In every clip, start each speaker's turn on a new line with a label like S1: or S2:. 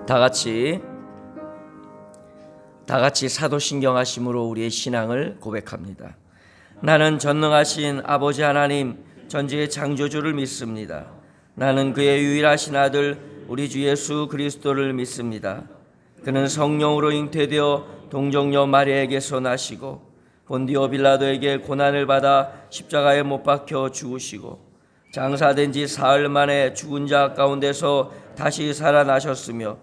S1: 다 같이 사도신경하심으로 우리의 신앙을 고백합니다. 나는 전능하신 아버지 하나님 전지의 창조주를 믿습니다. 나는 그의 유일하신 아들 우리 주 예수 그리스도를 믿습니다. 그는 성령으로 잉태되어 동정녀 마리아에게서 나시고 본디오 빌라도에게 고난을 받아 십자가에 못 박혀 죽으시고 장사된 지 사흘 만에 죽은 자 가운데서 다시 살아나셨으며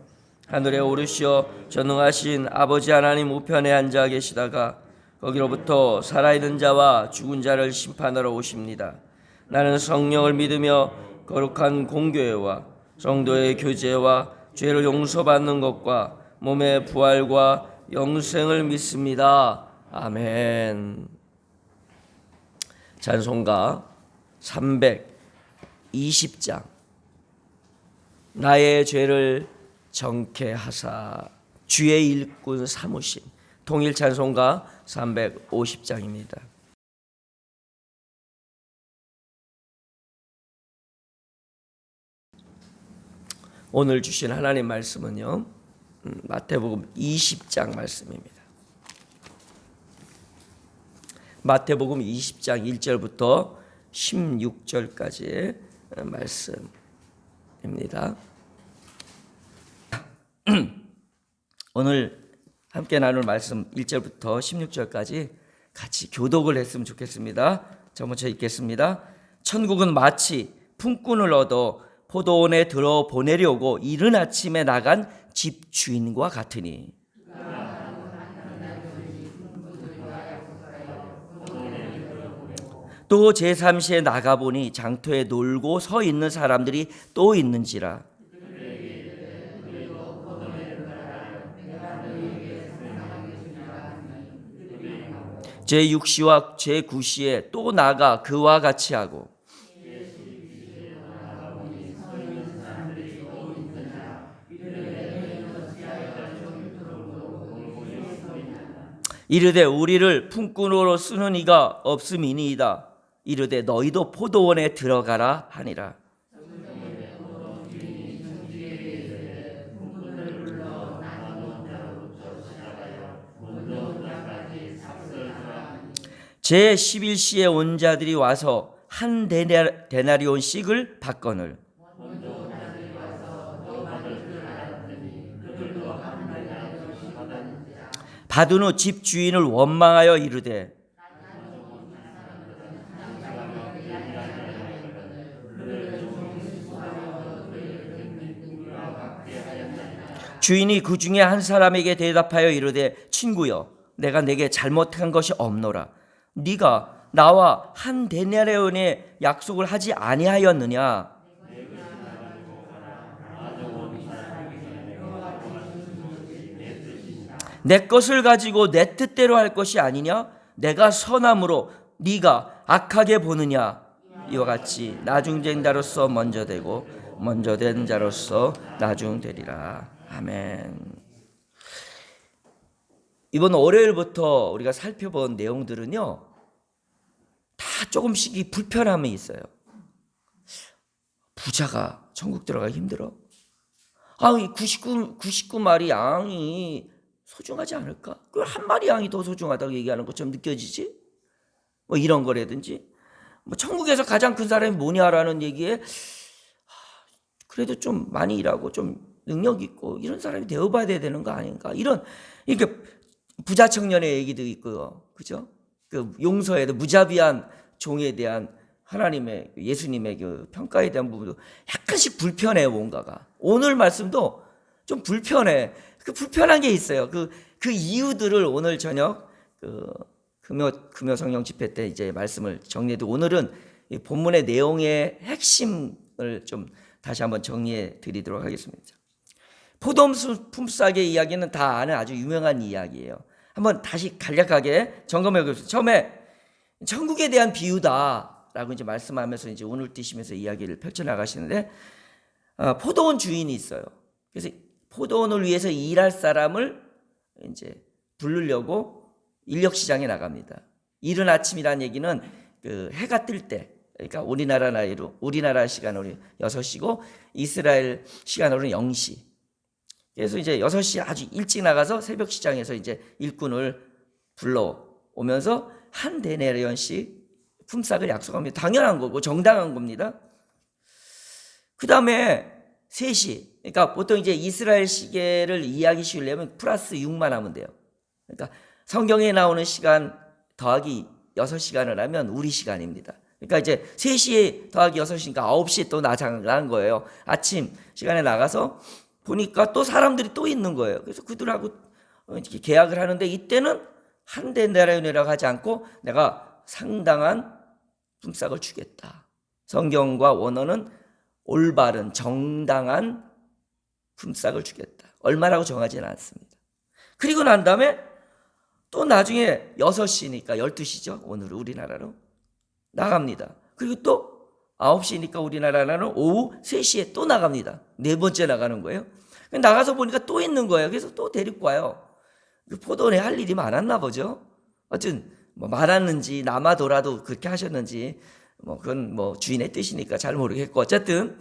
S1: 하늘에 오르시어 전능하신 아버지 하나님 우편에 앉아 계시다가 거기로부터 살아있는 자와 죽은 자를 심판하러 오십니다. 나는 성령을 믿으며 거룩한 공교회와 성도의 교제와 죄를 용서받는 것과 몸의 부활과 영생을 믿습니다. 아멘. 찬송가 320장 나의 죄를 정케 하사 주의 일꾼 삼으심. 통일 찬송가 350장입니다. 오늘 주신 하나님 말씀은요, 마태복음 20장 말씀입니다. 마태복음 20장 1절부터 16절까지의 말씀입니다. 오늘 함께 나눌 말씀 1절부터 16절까지 같이 교독을 했으면 좋겠습니다. 저 먼저 읽겠습니다. 천국은 마치 품꾼을 얻어 포도원에 들어 보내려고 이른 아침에 나간 집주인과 같으니 또 제3시에 나가보니 장터에 놀고 서 있는 사람들이 또 있는지라 제6시와 제9시에 또 나가 그와 같이 하고 이르되 우리를 품꾼으로 쓰는 이가 없음이니이다. 이르되 너희도 포도원에 들어가라 하니라. 제11시에 온 자들이 와서 한 데나리온씩을 받거늘 받은 후 집 주인을 원망하여 이르되 주인이 그 중에 한 사람에게 대답하여 이르되 친구여 내가 내게 잘못한 것이 없노라. 네가 나와 한 데나리온의 약속을 하지 아니하였느냐? 내 것을 가지고 내 뜻대로 할 것이 아니냐? 내가 선함으로 네가 악하게 보느냐? 이와 같이 나중된 자로서 먼저 되고 먼저 된 자로서 나중되리라. 아멘. 이번 월요일부터 우리가 살펴본 내용들은요, 다 조금씩 이 불편함이 있어요. 부자가 천국 들어가기 힘들어? 이 99마리 양이 소중하지 않을까? 그 한 마리 양이 더 소중하다고 얘기하는 것처럼 느껴지지? 뭐 이런 거라든지, 뭐 천국에서 가장 큰 사람이 뭐냐라는 얘기에 그래도 좀 많이 일하고 좀 능력 있고 이런 사람이 되어봐야 되는 거 아닌가? 이런 이렇게 부자 청년의 얘기도 있고요, 그죠? 그 용서에도 무자비한 종에 대한 하나님의 예수님의 그 평가에 대한 부분도 약간씩 불편해. 뭔가가 오늘 말씀도 좀 불편해. 그 불편한 게 있어요. 그 이유들을 오늘 저녁 금요 성령 집회 때 이제 말씀을 정리해도 오늘은 이 본문의 내용의 핵심을 좀 다시 한번 정리해 드리도록 하겠습니다. 포도원 품삯의 이야기는 다 아는 아주 유명한 이야기예요. 한번 다시 간략하게 점검해 보겠습니다. 처음에 천국에 대한 비유다라고 이제 말씀하면서 이제 운을 띄시면서 이야기를 펼쳐 나가시는데, 포도원 주인이 있어요. 그래서 포도원을 위해서 일할 사람을 이제 부르려고 인력 시장에 나갑니다. 이른 아침이라는 얘기는 그 해가 뜰 때, 그러니까 우리나라 시간으로 6시고 이스라엘 시간으로는 0시. 그래서 이제 6시 아주 일찍 나가서 새벽 시장에서 이제 일꾼을 불러오면서 한 데나리온씩 품삯을 약속합니다. 당연한 거고 정당한 겁니다. 그 다음에 3시, 그러니까 보통 이제 이스라엘 시계를 이해하기 쉬우려면 플러스 6만 하면 돼요. 그러니까 성경에 나오는 시간 더하기 6시간을 하면 우리 시간입니다. 그러니까 이제 3시에 더하기 6시니까 9시에 또 나간 거예요. 아침 시간에 나가서 보니까 또 사람들이 또 있는 거예요. 그래서 그들하고 계약을 하는데 이때는 한 데나리온이라고 하지 않고 내가 상당한 품삯을 주겠다. 성경과 원어는 올바른 정당한 품삯을 주겠다. 얼마라고 정하지는 않습니다. 그리고 난 다음에 또 나중에 6시니까 12시죠. 오늘 우리나라로 나갑니다. 그리고 또 9시니까 우리나라는 오후 3시에 또 나갑니다. 4번째 나가는 거예요. 나가서 보니까 또 있는 거예요. 그래서 또 데리고 와요. 포도원에 할 일이 많았나 보죠. 어쨌든 뭐 많았는지 남아도라도 그렇게 하셨는지 뭐 그건 뭐 주인의 뜻이니까 잘 모르겠고 어쨌든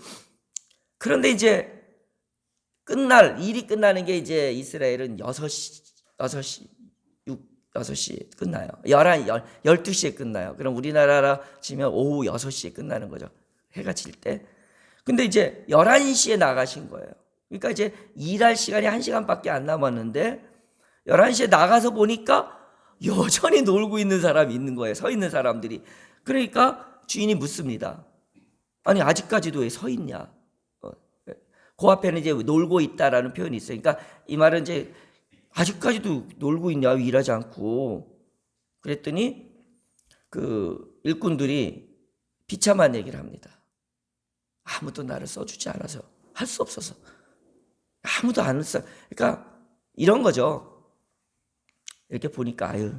S1: 그런데 이제 일이 끝나는 게 이제 이스라엘은 6시에 끝나요. 12시에 끝나요. 그럼 우리나라라 치면 오후 6시에 끝나는 거죠. 해가 질 때. 근데 이제 11시에 나가신 거예요. 그러니까 이제 일할 시간이 1시간밖에 안 남았는데 11시에 나가서 보니까 여전히 놀고 있는 사람이 있는 거예요. 서 있는 사람들이. 그러니까 주인이 묻습니다. 아니 아직까지도 왜 서 있냐. 그 앞에는 이제 놀고 있다라는 표현이 있어요. 그러니까 이 말은 이제 아직까지도 놀고 있냐 일하지 않고. 그랬더니 그 일꾼들이 비참한 얘기를 합니다. 아무도 나를 써주지 않아서 할 수 없어서 아무도 안 써. 그러니까 이런 거죠. 이렇게 보니까 아유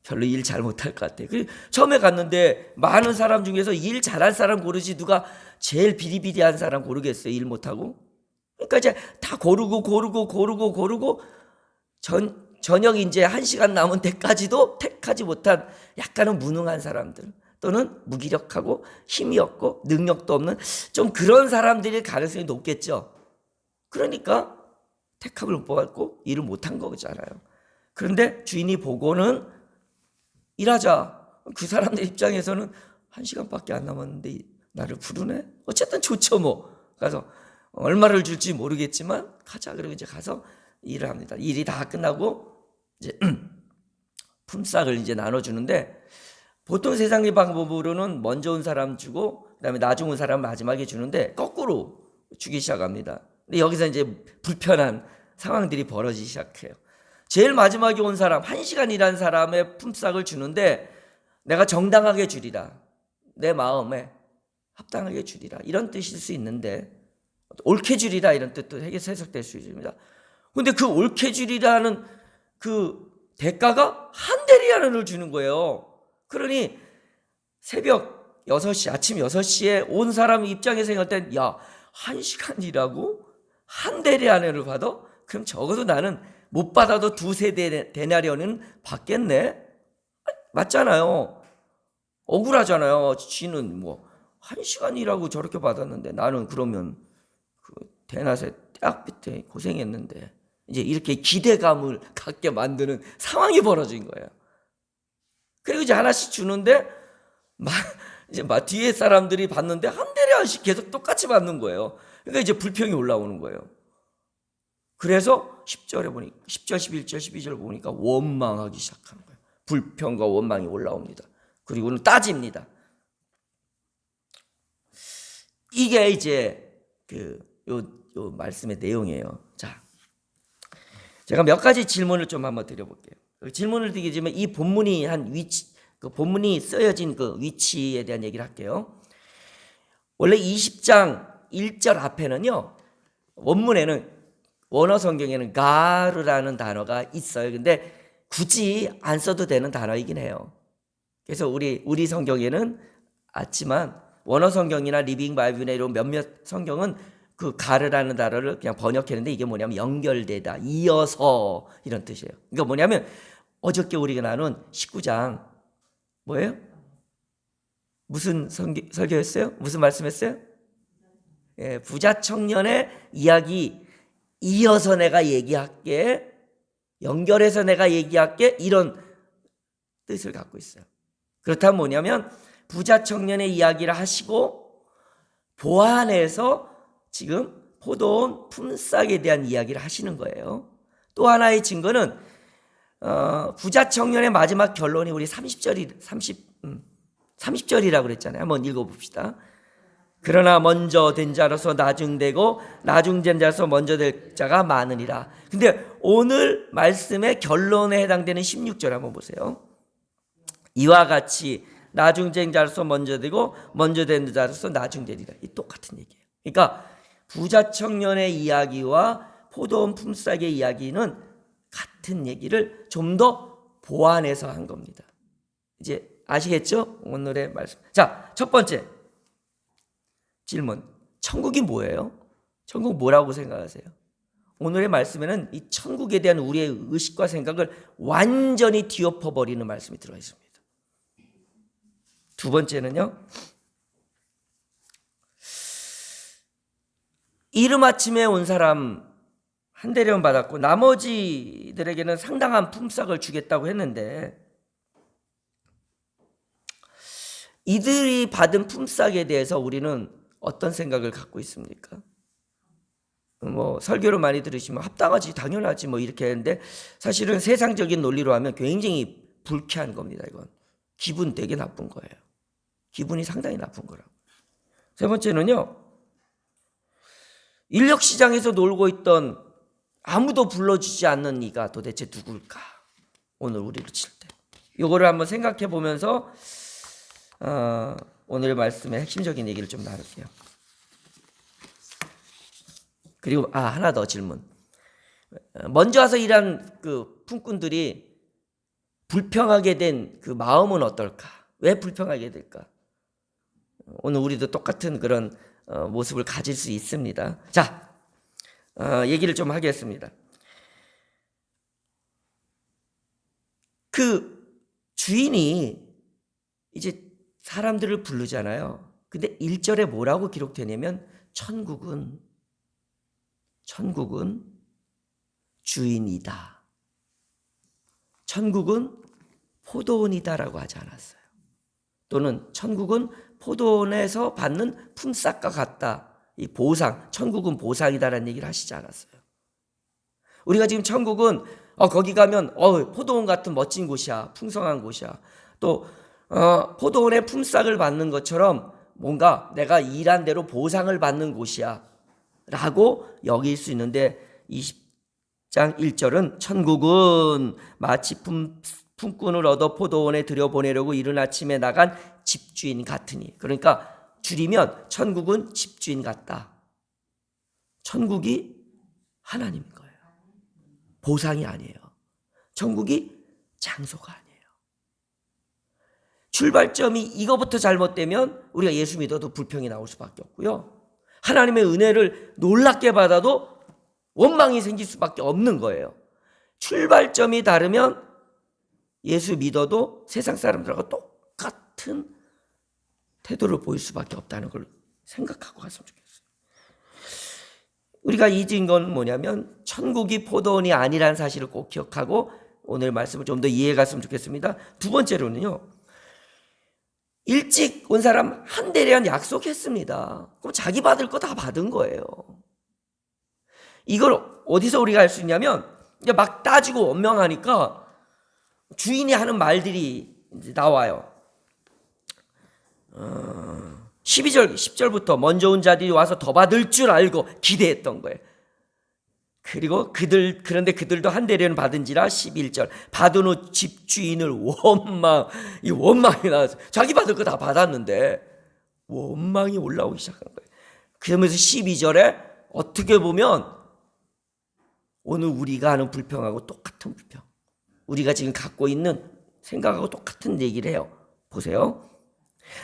S1: 별로 일 잘 못할 것 같아. 처음에 갔는데 많은 사람 중에서 일 잘할 사람 고르지 누가 제일 비리비리한 사람 고르겠어요. 일 못하고. 그러니까 이제 다 고르고 저녁 이제 1시간 남은 때까지도 택하지 못한 약간은 무능한 사람들 또는 무기력하고 힘이 없고 능력도 없는 좀 그런 사람들일 가능성이 높겠죠. 그러니까 택함을 못 받고 일을 못한 거잖아요. 그런데 주인이 보고는 일하자. 그 사람들 입장에서는 1시간밖에 안 남았는데 나를 부르네. 어쨌든 좋죠 뭐. 가서 얼마를 줄지 모르겠지만 가자. 그리고 이제 가서 일을 합니다. 일이 다 끝나고 이제 품삯을 이제 나눠주는데 보통 세상의 방법으로는 먼저 온 사람 주고 그다음에 나중 온 사람 마지막에 주는데 거꾸로 주기 시작합니다. 근데 여기서 이제 불편한 상황들이 벌어지기 시작해요. 제일 마지막에 온 사람, 1시간 일한 사람의 품삯을 주는데 내가 정당하게 주리라. 내 마음에 합당하게 주리라. 이런 뜻일 수 있는데 옳게 주리라 이런 뜻도 해석될 수 있습니다. 근데 그 옳게 주리라는 그 대가가 한 데나리온을 주는 거예요. 그러니 새벽 6시, 아침 6시에 온 사람 입장에서 생각할 땐 야, 1시간 일하고 한 데나리온을 받아? 그럼 적어도 나는 못 받아도 2-3 데나리온은 받겠네? 맞잖아요. 억울하잖아요. 쥐는 뭐 1시간 일하고 저렇게 받았는데 나는 그러면 그 대낮에 딱 밑에 고생했는데 이제 이렇게 기대감을 갖게 만드는 상황이 벌어진 거예요. 그리고 이제 하나씩 주는데 이제 뒤에 사람들이 받는데 한 데나리온씩 계속 똑같이 받는 거예요. 그러니까 이제 불평이 올라오는 거예요. 그래서 10절, 11절, 12절 보니까 원망하기 시작하는 거예요. 불평과 원망이 올라옵니다. 그리고는 따집니다. 이게 이제 요 말씀의 내용이에요. 자, 제가 몇 가지 질문을 좀 한번 드려볼게요. 질문을 드리기 전에 이 본문이 한 위치, 그 본문이 쓰여진 그 위치에 대한 얘기를 할게요. 원래 20장 1절 앞에는요, 원문에는 원어 성경에는 가르라는 단어가 있어요. 근데 굳이 안 써도 되는 단어이긴 해요. 그래서 우리 성경에는 없지만 원어 성경이나 리빙 바이블이나 이런 몇몇 성경은 그 가르라는 단어를 그냥 번역했는데 이게 뭐냐면 연결되다, 이어서 이런 뜻이에요. 그러니까 뭐냐면 어저께 우리가 나눈 19장 뭐예요? 무슨 설교였어요? 무슨 말씀했어요? 예, 부자 청년의 이야기 이어서 내가 얘기할게, 연결해서 내가 얘기할게, 이런 뜻을 갖고 있어요. 그렇다면 뭐냐면 부자 청년의 이야기를 하시고 보완해서 지금 포도원 품삯에 대한 이야기를 하시는 거예요. 또 하나의 증거는 부자 청년의 마지막 결론이 우리 30절이라고 그랬잖아요. 한번 읽어봅시다. 그러나 먼저 된 자로서 나중되고 나중된 자로서 먼저 될 자가 많으니라. 근데 오늘 말씀의 결론에 해당되는 16절 한번 보세요. 이와 같이 나중된 자로서 먼저 되고 먼저 된 자로서 나중되리라. 이 똑같은 얘기예요. 그러니까 부자 청년의 이야기와 포도원 품삯의 이야기는 같은 얘기를 좀 더 보완해서 한 겁니다. 이제 아시겠죠? 오늘의 말씀. 자, 첫 번째 질문. 천국이 뭐예요? 천국 뭐라고 생각하세요? 오늘의 말씀에는 이 천국에 대한 우리의 의식과 생각을 완전히 뒤엎어버리는 말씀이 들어 있습니다. 두 번째는요, 이르마침에 온 사람 한 대련 받았고 나머지들에게는 상당한 품삯을 주겠다고 했는데, 이들이 받은 품삯에 대해서 우리는 어떤 생각을 갖고 있습니까? 뭐 설교를 많이 들으시면 합당하지, 당연하지, 뭐 이렇게 했는데 사실은 세상적인 논리로 하면 굉장히 불쾌한 겁니다. 이건 기분 되게 나쁜 거예요. 기분이 상당히 나쁜 거라고. 세 번째는요, 인력시장에서 놀고 있던 아무도 불러주지 않는 이가 도대체 누굴까? 오늘 우리를 칠 때 이거를 한번 생각해 보면서 오늘 말씀의 핵심적인 얘기를 좀 나눌게요. 그리고 하나 더 질문. 먼저 와서 일한 그 품꾼들이 불평하게 된 그 마음은 어떨까? 왜 불평하게 될까? 오늘 우리도 똑같은 그런 모습을 가질 수 있습니다. 자, 얘기를 좀 하겠습니다. 그 주인이 이제 사람들을 부르잖아요. 근데 1절에 뭐라고 기록되냐면 천국은 주인이다. 천국은 포도원이다라고 하지 않았어요. 또는 천국은 포도원에서 받는 품삯과 같다. 이 보상, 천국은 보상이다라는 얘기를 하시지 않았어요. 우리가 지금 천국은 거기 가면 포도원 같은 멋진 곳이야, 풍성한 곳이야. 또 포도원의 품삯을 받는 것처럼 뭔가 내가 일한 대로 보상을 받는 곳이야 라고 여길 수 있는데, 20장 1절은 천국은 마치 품꾼을 얻어 포도원에 들여보내려고 이른 아침에 나간 집주인 같으니. 그러니까 줄이면 천국은 집주인 같다. 천국이 하나님인 거예요. 보상이 아니에요. 천국이 장소가 아니에요. 출발점이 이거부터 잘못되면 우리가 예수 믿어도 불평이 나올 수밖에 없고요. 하나님의 은혜를 놀랍게 받아도 원망이 생길 수밖에 없는 거예요. 출발점이 다르면 예수 믿어도 세상 사람들하고 똑같은 태도를 보일 수밖에 없다는 걸 생각하고 갔으면 좋겠어요. 우리가 잊은 건 뭐냐면 천국이 포도원이 아니라는 사실을 꼭 기억하고 오늘 말씀을 좀 더 이해해 갔으면 좋겠습니다. 두 번째로는요, 일찍 온 사람 한 대련 약속했습니다. 그럼 자기 받을 거 다 받은 거예요. 이걸 어디서 우리가 알 수 있냐면 이제 막 따지고 원명하니까 주인이 하는 말들이 이제 나와요. 12절, 10절부터 먼저 온 자들이 와서 더 받을 줄 알고 기대했던 거예요. 그리고 그런데 그들도 한 대련 받은지라 11절. 받은 후 집주인을 원망이 나왔어요. 자기 받을 거 다 받았는데 원망이 올라오기 시작한 거예요. 그러면서 12절에 어떻게 보면 오늘 우리가 하는 불평하고 똑같은 불평, 우리가 지금 갖고 있는 생각하고 똑같은 얘기를 해요. 보세요.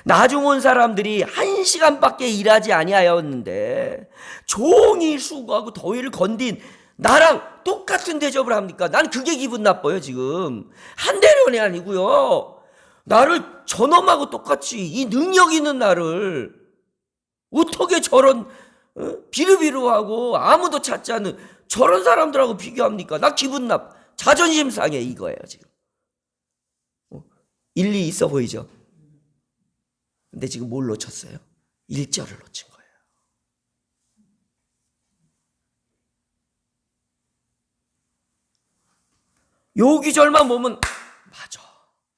S1: 나중 온 사람들이 1시간밖에 일하지 아니하였는데 종일 수고하고 더위를 건딘 나랑 똑같은 대접을 합니까? 난 그게 기분 나빠요. 지금 한 대련이 아니고요, 나를 저놈하고 똑같이 이 능력 있는 나를 어떻게 저런 비루비루하고 아무도 찾지 않는 저런 사람들하고 비교합니까? 나 기분 자존심 상해 이거예요 지금. 일리 있어 보이죠? 근데 지금 뭘 놓쳤어요? 1절을 놓친 거예요. 요 기절만 보면 맞아.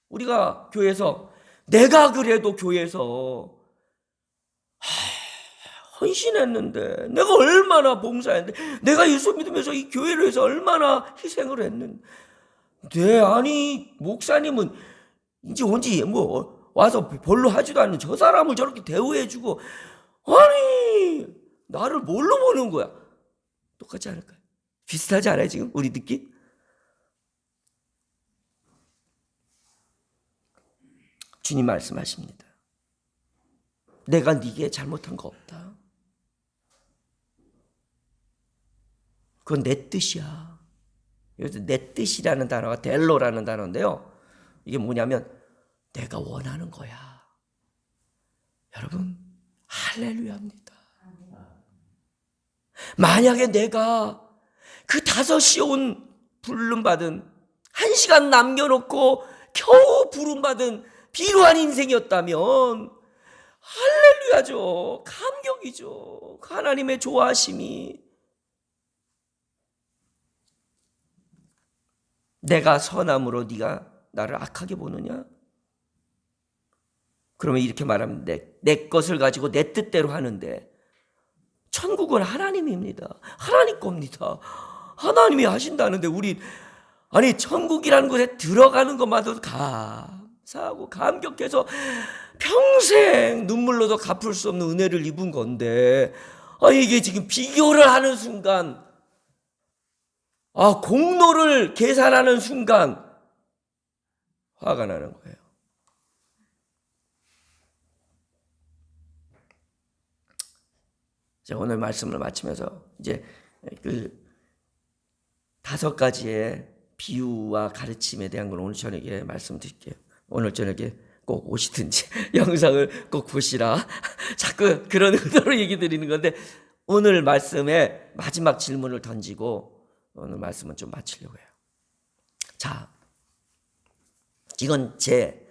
S1: 우리가 교회에서 내가 그래도 교회에서 헌신했는데, 내가 얼마나 봉사했는데, 내가 예수 믿으면서 이 교회를 위해서 얼마나 희생을 했는데, 아니 목사님은 이제 온지 뭐 와서 별로 하지도 않는 저 사람을 저렇게 대우해주고, 아니 나를 뭘로 보는 거야? 똑같지 않을까요? 비슷하지 않아요 지금 우리 느낌? 주님 말씀하십니다. 내가 네게 잘못한 거 없다. 그건 내 뜻이야. 여기서 내 뜻이라는 단어가 델로라는 단어인데요. 이게 뭐냐면 내가 원하는 거야. 여러분 할렐루야입니다. 만약에 내가 그 5시에 온 부름받은 1시간 남겨놓고 겨우 부름받은 비루한 인생이었다면 할렐루야죠. 감격이죠. 하나님의 좋아하심이. 내가 선함으로 네가 나를 악하게 보느냐? 그러면 이렇게 말하면 내 것을 가지고 내 뜻대로 하는데, 천국은 하나님입니다. 하나님 겁니다. 하나님이 하신다는데 우리 아니 천국이라는 곳에 들어가는 것마저도 감사하고 감격해서 평생 눈물로도 갚을 수 없는 은혜를 입은 건데, 이게 지금 비교를 하는 순간, 공로를 계산하는 순간 화가 나는 거예요. 제가 오늘 말씀을 마치면서 이제 그 5가지의 비유와 가르침에 대한 걸 오늘 저녁에 말씀드릴게요. 오늘 저녁에 꼭 오시든지 영상을 꼭 보시라. 자꾸 그런 의도로 얘기 드리는 건데, 오늘 말씀에 마지막 질문을 던지고 오늘 말씀은 좀 마치려고 해요. 자, 이건 제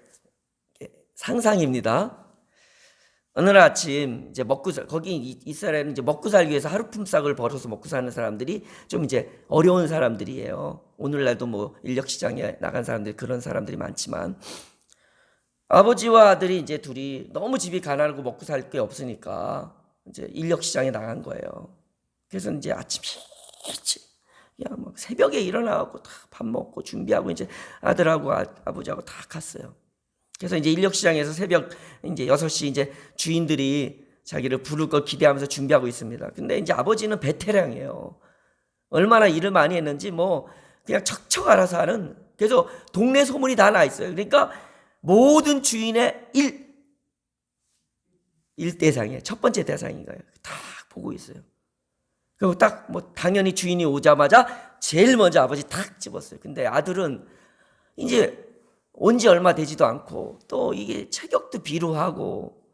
S1: 상상입니다. 어느 날 아침 이제 거기 이스라엘은 이제 먹고 살기 위해서 하루품삯을 벌어서 먹고 사는 사람들이 좀 이제 어려운 사람들이에요. 오늘날도 뭐 인력 시장에 나간 사람들이 그런 사람들이 많지만, 아버지와 아들이 이제 둘이 너무 집이 가난하고 먹고 살 게 없으니까 이제 인력 시장에 나간 거예요. 그래서 이제 아침 일찍 그냥 막 새벽에 일어나고 다 밥 먹고 준비하고 이제 아들하고 아버지하고 다 갔어요. 그래서 이제 인력 시장에서 새벽 이제 6시 이제 주인들이 자기를 부를 걸 기대하면서 준비하고 있습니다. 근데 이제 아버지는 베테랑이에요. 얼마나 일을 많이 했는지 뭐 그냥 척척 알아서 하는, 그래서 동네 소문이 다 나 있어요. 그러니까 모든 주인의 일대상이에요. 첫 번째 대상인 거예요. 다 보고 있어요. 그리고 딱 뭐 당연히 주인이 오자마자 제일 먼저 아버지 탁 집었어요. 근데 아들은 이제 온 지 얼마 되지도 않고 또 이게 체격도 비루하고,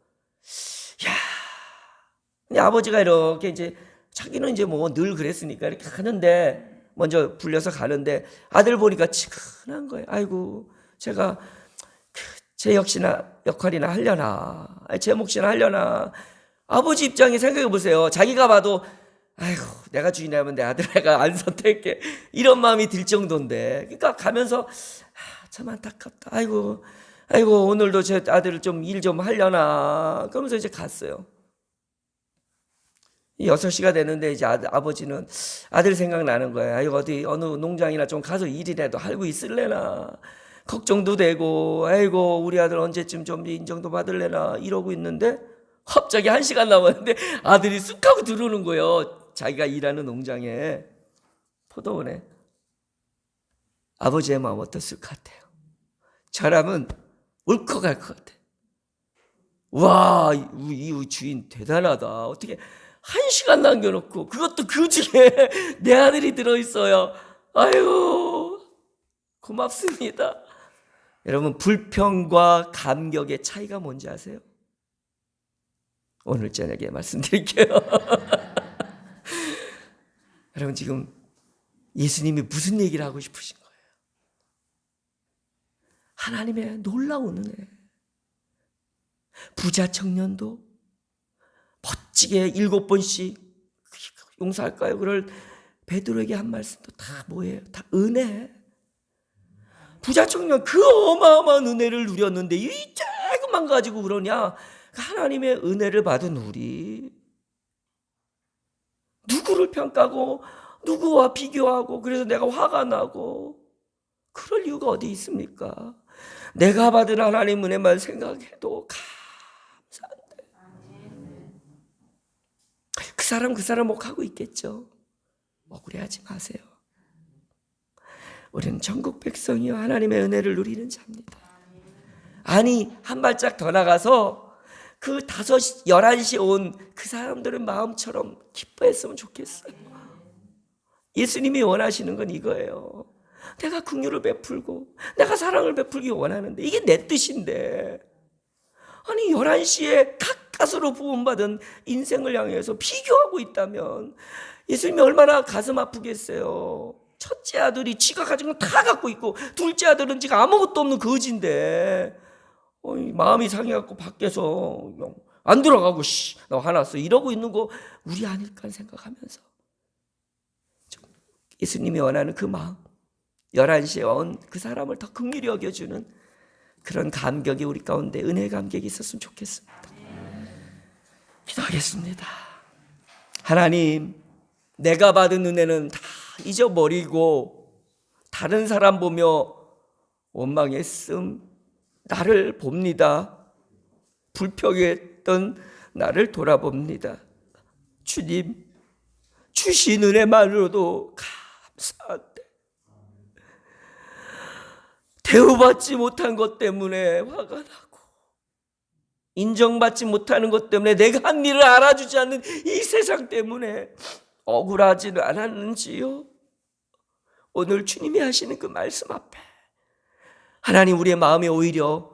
S1: 근데 아버지가 이렇게 이제 자기는 이제 뭐 늘 그랬으니까 이렇게 가는데, 먼저 불려서 가는데 아들 보니까 치근한 거예요. 아이고 제가 제 역할이나 하려나, 제 몫이나 하려나. 아버지 입장에 생각해 보세요. 자기가 봐도 아이고 내가 주인이라면 내 아들 내가 안 선택해, 이런 마음이 들 정도인데, 그러니까 가면서 참 안타깝다. 아이고 오늘도 제 아들을 좀 일 좀 하려나. 그러면서 이제 갔어요. 6시가 됐는데 이제 아버지는 아들 생각나는 거예요. 아이고 어디 어느 농장이나 좀 가서 일이라도 하고 있을래나. 걱정도 되고, 아이고 우리 아들 언제쯤 좀 인정도 받을래나 이러고 있는데, 갑자기 1시간 남았는데 아들이 쑥 하고 들어오는 거예요. 자기가 일하는 농장에, 포도원에. 아버지의 마음 어땠을 것 같아요? 사람은 울컥할 것 같아. 와, 이 주인 대단하다. 어떻게 1시간 남겨놓고, 그것도 그 중에 내 아들이 들어있어요. 아유 고맙습니다. 여러분, 불평과 감격의 차이가 뭔지 아세요? 오늘 저녁에 말씀드릴게요. 여러분 지금 예수님이 무슨 얘기를 하고 싶으신 거예요? 하나님의 놀라운 은혜. 부자 청년도 멋지게 7번씩 용서할까요? 그럴 베드로에게 한 말씀도 다 뭐예요? 다 은혜. 부자 청년 그 어마어마한 은혜를 누렸는데 이 조금만 가지고 그러냐? 하나님의 은혜를 받은 우리 누구를 평가하고 누구와 비교하고 그래서 내가 화가 나고 그럴 이유가 어디 있습니까? 내가 받은 하나님 은혜만 생각해도 감사한데 그 사람 몫하고 있겠죠. 억울해하지 마세요. 우리는 전국 백성이요 하나님의 은혜를 누리는 자입니다. 아니 한 발짝 더 나가서 그 5시, 11시에 온 그 사람들의 마음처럼 기뻐했으면 좋겠어요. 예수님이 원하시는 건 이거예요. 내가 긍휼을 베풀고 내가 사랑을 베풀기 원하는데 이게 내 뜻인데 아니 11시에 가까스로 부음받은 인생을 향해서 비교하고 있다면 예수님이 얼마나 가슴 아프겠어요. 첫째 아들이 지가 가진 건 다 갖고 있고 둘째 아들은 지가 아무것도 없는 거지인데 마음이 상해갖고 밖에서 안 들어가고 나 화났어 이러고 있는 거 우리 아닐까 생각하면서 예수님이 원하는 그 마음 11시에 온 그 사람을 더 긍휼히 여겨주는 그런 감격이 우리 가운데 은혜 감격이 있었으면 좋겠습니다. 기도하겠습니다. 하나님 내가 받은 은혜는 다 잊어버리고 다른 사람 보며 원망했음 나를 봅니다. 불평했던 나를 돌아봅니다. 주님 주신 은혜만으로도 감사한데 대우받지 못한 것 때문에 화가 나고 인정받지 못하는 것 때문에 내가 한 일을 알아주지 않는 이 세상 때문에 억울하지는 않았는지요? 오늘 주님이 하시는 그 말씀 앞에 하나님 우리의 마음에 오히려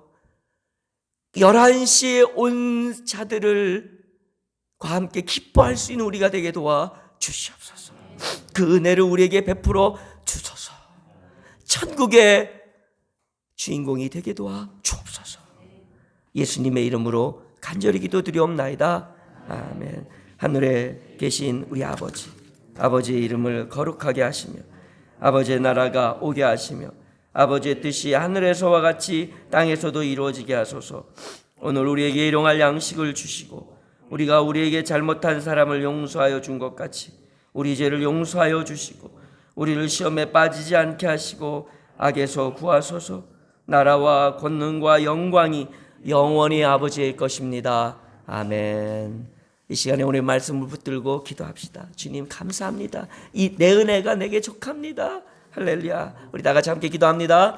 S1: 11시에 온 자들을 과 함께 기뻐할 수 있는 우리가 되게 도와 주시옵소서. 그 은혜를 우리에게 베풀어 주소서. 천국의 주인공이 되게 도와 주옵소서. 예수님의 이름으로 간절히 기도드리옵나이다. 아멘. 하늘에 계신 우리 아버지의 이름을 거룩하게 하시며 아버지의 나라가 오게 하시며 아버지의 뜻이 하늘에서와 같이 땅에서도 이루어지게 하소서. 오늘 우리에게 일용할 양식을 주시고 우리가 우리에게 잘못한 사람을 용서하여 준 것 같이 우리 죄를 용서하여 주시고 우리를 시험에 빠지지 않게 하시고 악에서 구하소서. 나라와 권능과 영광이 영원히 아버지의 것입니다. 아멘. 이 시간에 오늘 말씀을 붙들고 기도합시다. 주님 감사합니다. 이 내 은혜가 내게 족합니다. 할렐루야. 우리 다 같이 함께 기도합니다.